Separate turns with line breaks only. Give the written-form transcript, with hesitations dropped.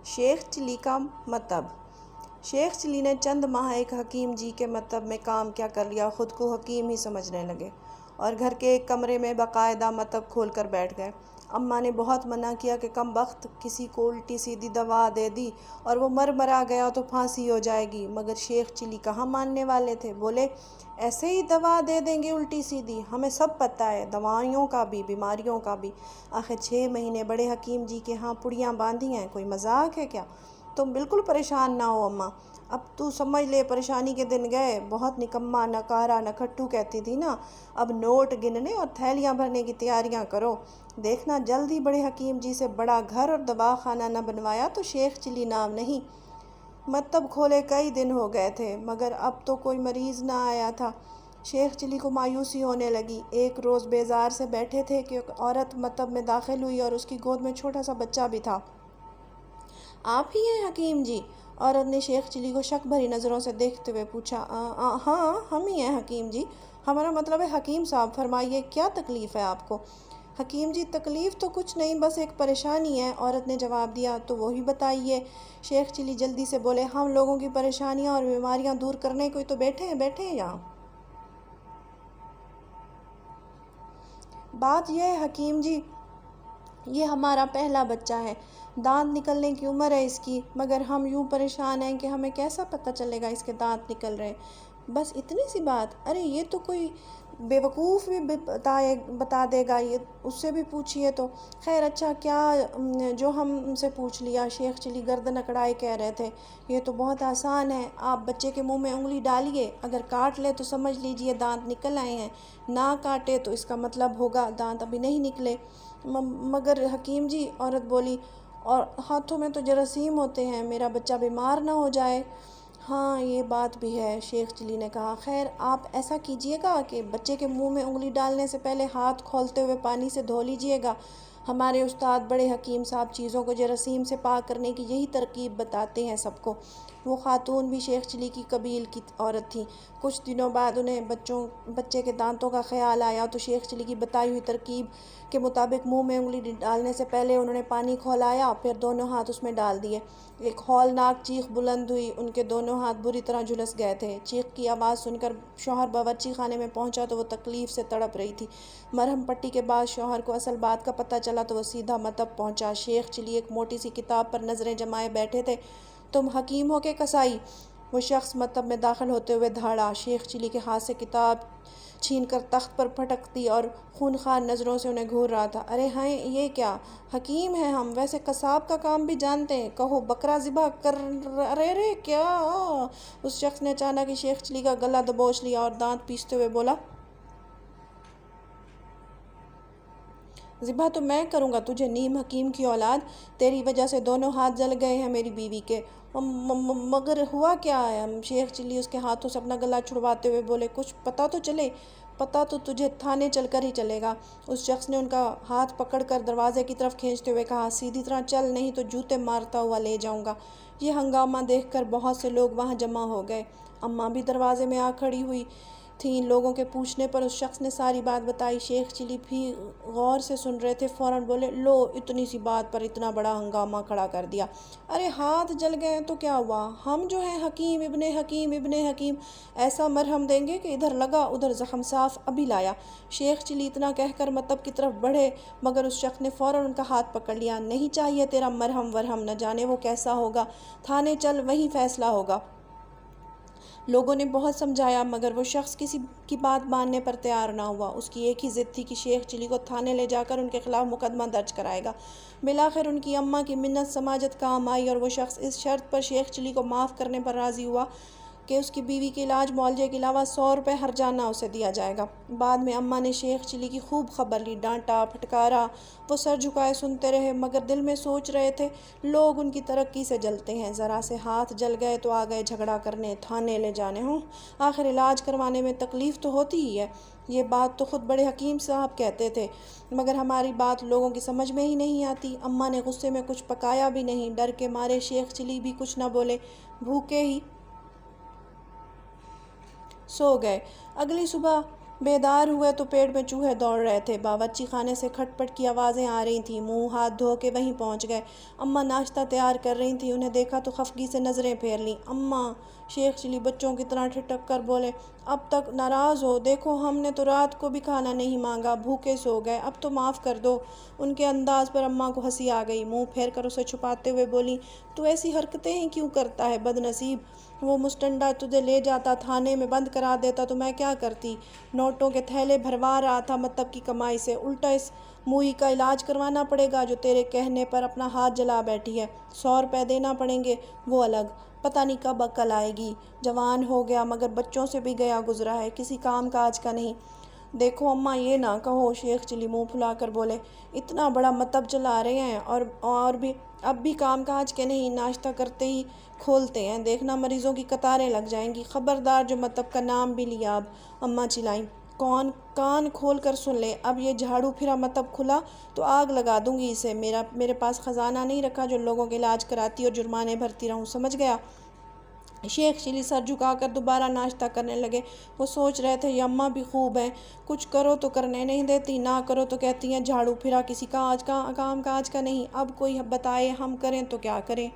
شیخ چلی کا مطب۔ شیخ چلی نے چند ماہ ایک حکیم جی کے مطب میں کام کیا کر لیا، خود کو حکیم ہی سمجھنے لگے اور گھر کے ایک کمرے میں باقاعدہ مطب کھول کر بیٹھ گئے۔ اماں نے بہت منع کیا کہ کم بخت کسی کو الٹی سیدھی دوا دے دی اور وہ مرا گیا تو پھانسی ہو جائے گی، مگر شیخ چلی کہاں ماننے والے تھے۔ بولے ایسے ہی دوا دے دیں گے الٹی سیدھی، ہمیں سب پتہ ہے، دوائیوں کا بھی بیماریوں کا بھی۔ آخر 6 مہینے بڑے حکیم جی کے ہاں پڑیاں باندھی ہیں، کوئی مذاق ہے کیا؟ تم بالکل پریشان نہ ہو اماں، اب تو سمجھ لے پریشانی کے دن گئے، بہت نکما نکارا نکھٹو کہتی تھی نا، اب نوٹ گننے اور تھیلیاں بھرنے کی تیاریاں کرو، دیکھنا جلد ہی بڑے حکیم جی سے بڑا گھر اور دواخانہ نہ بنوایا تو شیخ چلی نام نہیں۔ مطب کھولے کئی دن ہو گئے تھے مگر اب تو کوئی مریض نہ آیا تھا۔ شیخ چلی کو مایوسی ہونے لگی۔ ایک روز بیزار سے بیٹھے تھے کہ ایک عورت مطب میں داخل ہوئی اور اس کی گود میں چھوٹا سا بچہ بھی تھا۔ آپ ہی ہیں حکیم جی؟ عورت نے شیخ چلی کو شک بھری نظروں سے دیکھتے ہوئے پوچھا۔ ہاں ہم ہی ہیں حکیم جی، ہمارا مطلب ہے حکیم صاحب، فرمائیے کیا تکلیف ہے آپ کو؟ حکیم جی تکلیف تو کچھ نہیں، بس ایک پریشانی ہے، عورت نے جواب دیا۔ تو وہی بتائیے۔ شیخ چلی جلدی سے بولے، ہم لوگوں کی پریشانیاں اور بیماریاں دور کرنے کو تو بیٹھے ہیں یہاں۔ بات یہ ہے حکیم جی، یہ ہمارا پہلا بچہ ہے، دانت نکلنے کی عمر ہے اس کی، مگر ہم یوں پریشان ہیں کہ ہمیں کیسا پتہ چلے گا اس کے دانت نکل رہے ہیں؟ بس اتنی سی بات؟ ارے یہ تو کوئی بیوقوف بھی بتا دے گا، یہ اس سے بھی پوچھئے تو۔ خیر اچھا کیا جو ہم سے پوچھ لیا، شیخ چلی گردن اکڑائے کہہ رہے تھے۔ یہ تو بہت آسان ہے، آپ بچے کے منہ میں انگلی ڈالیے، اگر کاٹ لے تو سمجھ لیجئے دانت نکل آئے ہیں، نہ کاٹے تو اس کا مطلب ہوگا دانت ابھی نہیں نکلے۔ مگر حکیم جی، عورت بولی، اور ہاتھوں میں تو جراثیم ہوتے ہیں، میرا بچہ بیمار نہ ہو جائے۔ ہاں یہ بات بھی ہے، شیخ چلی نے کہا۔ خیر آپ ایسا کیجئے گا کہ بچے کے منہ میں انگلی ڈالنے سے پہلے ہاتھ کھولتے ہوئے پانی سے دھو لیجئے گا، ہمارے استاد بڑے حکیم صاحب چیزوں کو جراثیم سے پاک کرنے کی یہی ترکیب بتاتے ہیں سب کو۔ وہ خاتون بھی شیخ چلی کی قبیل کی عورت تھیں۔ کچھ دنوں بعد انہیں بچے کے دانتوں کا خیال آیا تو شیخ چلی کی بتائی ہوئی ترکیب کے مطابق منہ میں انگلی ڈالنے سے پہلے انہوں نے پانی کھولایا، پھر دونوں ہاتھ اس میں ڈال دیے۔ ایک ہولناک چیخ بلند ہوئی، ان کے دونوں ہاتھ بری طرح جھلس گئے تھے۔ چیخ کی آواز سن کر شوہر باورچی خانے میں پہنچا تو وہ تکلیف سے تڑپ رہی تھی۔ مرہم پٹی کے بعد شوہر کو اصل بات کا پتہ چلا تو وہ سیدھا مطب پہنچا۔ شیخ چلی ایک موٹی سی کتاب پر نظریں جمائے بیٹھے تھے۔ تم حکیم ہو کہ قصائی؟ وہ شخص مطب میں داخل ہوتے ہوئے دھاڑا۔ شیخ چلی کے ہاتھ سے کتاب چھین کر تخت پر پٹک دی اور خونخوار نظروں سے انہیں گھور رہا تھا۔ ارے ہیں یہ کیا؟ حکیم ہیں ہم، ویسے قصاب کا کام بھی جانتے ہیں، کہو بکرا ذبح کر۔ ارے کیا؟ اس شخص نے اچانک ہی شیخ چلی کا گلا دبوچ لیا اور دانت پیستے ہوئے بولا، ذبح تو میں کروں گا تجھے، نیم حکیم کی اولاد، تیری وجہ سے دونوں ہاتھ جل گئے ہیں میری بیوی کے۔ مگر ہوا کیا ہے؟ شیخ چلی اس کے ہاتھوں سے اپنا گلا چھڑواتے ہوئے بولے، کچھ پتہ تو چلے۔ پتہ تو تجھے تھانے چل کر ہی چلے گا۔ اس شخص نے ان کا ہاتھ پکڑ کر دروازے کی طرف کھینچتے ہوئے کہا، سیدھی طرح چل، نہیں تو جوتے مارتا ہوا لے جاؤں گا۔ یہ ہنگامہ دیکھ کر بہت سے لوگ وہاں جمع ہو گئے۔ اماں بھی دروازے میں آ کھڑی ہوئی تھیں۔ لوگوں کے پوچھنے پر اس شخص نے ساری بات بتائی۔ شیخ چلی بھی غور سے سن رہے تھے، فوراً بولے، لو اتنی سی بات پر اتنا بڑا ہنگامہ کھڑا کر دیا۔ ارے ہاتھ جل گئے تو کیا ہوا؟ ہم جو ہیں حکیم ابن حکیم ایسا مرہم دیں گے کہ ادھر لگا ادھر زخم صاف، ابھی لایا۔ شیخ چلی اتنا کہہ کر مطب کی طرف بڑھے مگر اس شخص نے فوراً ان کا ہاتھ پکڑ لیا۔ نہیں چاہیے تیرا مرہم ورہم، نہ جانے وہ کیسا ہوگا، تھانے چل وہیں فیصلہ ہوگا۔ لوگوں نے بہت سمجھایا مگر وہ شخص کسی کی بات ماننے پر تیار نہ ہوا۔ اس کی ایک ہی ضد تھی کہ شیخ چلی کو تھانے لے جا کر ان کے خلاف مقدمہ درج کرائے گا۔ بالآخر ان کی اماں کی منت سماجت کام آئی اور وہ شخص اس شرط پر شیخ چلی کو معاف کرنے پر راضی ہوا کہ اس کی بیوی کے علاج معالجے کے علاوہ 100 روپے ہرجانہ اسے دیا جائے گا۔ بعد میں اماں نے شیخ چلی کی خوب خبر لی، ڈانٹا پھٹکارا۔ وہ سر جھکائے سنتے رہے مگر دل میں سوچ رہے تھے، لوگ ان کی ترقی سے جلتے ہیں، ذرا سے ہاتھ جل گئے تو آ گئے جھگڑا کرنے، تھانے لے جانے ہوں، آخر علاج کروانے میں تکلیف تو ہوتی ہی ہے۔ یہ بات تو خود بڑے حکیم صاحب کہتے تھے مگر ہماری بات لوگوں کی سمجھ میں ہی نہیں آتی۔ اماں نے غصے میں کچھ پکایا بھی نہیں، ڈر کے مارے شیخ چلی بھی کچھ نہ بولے، بھوکے ہی سو گئے۔ اگلی صبح بیدار ہوئے تو پیٹ میں چوہے دوڑ رہے تھے۔ باورچی خانے سے کھٹ پٹ کی آوازیں آ رہی تھیں۔ منہ ہاتھ دھو کے وہیں پہنچ گئے۔ اماں ناشتہ تیار کر رہی تھیں، انہیں دیکھا تو خفگی سے نظریں پھیر لیں۔ اماں، شیخ چلی بچوں کی طرح ٹھٹک کر بولے، اب تک ناراض ہو؟ دیکھو ہم نے تو رات کو بھی کھانا نہیں مانگا، بھوکے سو گئے، اب تو معاف کر دو۔ ان کے انداز پر اماں کو ہنسی آ گئی، منہ پھیر کر اسے چھپاتے ہوئے بولی، تو ایسی حرکتیں ہی کیوں کرتا ہے بد نصیب؟ وہ مستنڈا تجھے لے جاتا، تھانے میں بند کرا دیتا تو میں کیا کرتی؟ نوٹوں کے تھیلے بھروا رہا تھا مطلب کی کمائی سے، الٹا اس موئی کا علاج کروانا پڑے گا جو تیرے کہنے پر اپنا ہاتھ جلا بیٹھی ہے۔ 100 روپے دینا پڑیں گے، وہ الگ، پتہ نہیں کب عقل آئے گی۔ جوان ہو گیا مگر بچوں سے بھی گیا گزرا ہے، کسی کام کاج کا نہیں۔ دیکھو اماں یہ نہ کہو، شیخ چلی منہ پھلا کر بولے، اتنا بڑا مطب چلا رہے ہیں اور بھی اب بھی کام کاج کے نہیں، ناشتہ کرتے ہی کھولتے ہیں، دیکھنا مریضوں کی قطاریں لگ جائیں گی۔ خبردار جو مطب کا نام بھی لیا اب، اماں چلائیں۔ کون؟ کان کھول کر سن لے، اب یہ جھاڑو پھرا مطب کھلا تو آگ لگا دوں گی اسے۔ میرے پاس خزانہ نہیں رکھا جو لوگوں کے علاج کراتی اور جرمانے بھرتی رہوں، سمجھ گیا؟ شیخ چلی سر جھکا کر دوبارہ ناشتہ کرنے لگے۔ وہ سوچ رہے تھے یہ اماں بھی خوب ہیں، کچھ کرو تو کرنے نہیں دیتی، نہ کرو تو کہتی ہیں جھاڑو پھرا، کسی کام کاج کا نہیں۔ اب کوئی بتائے ہم کریں تو کیا کریں؟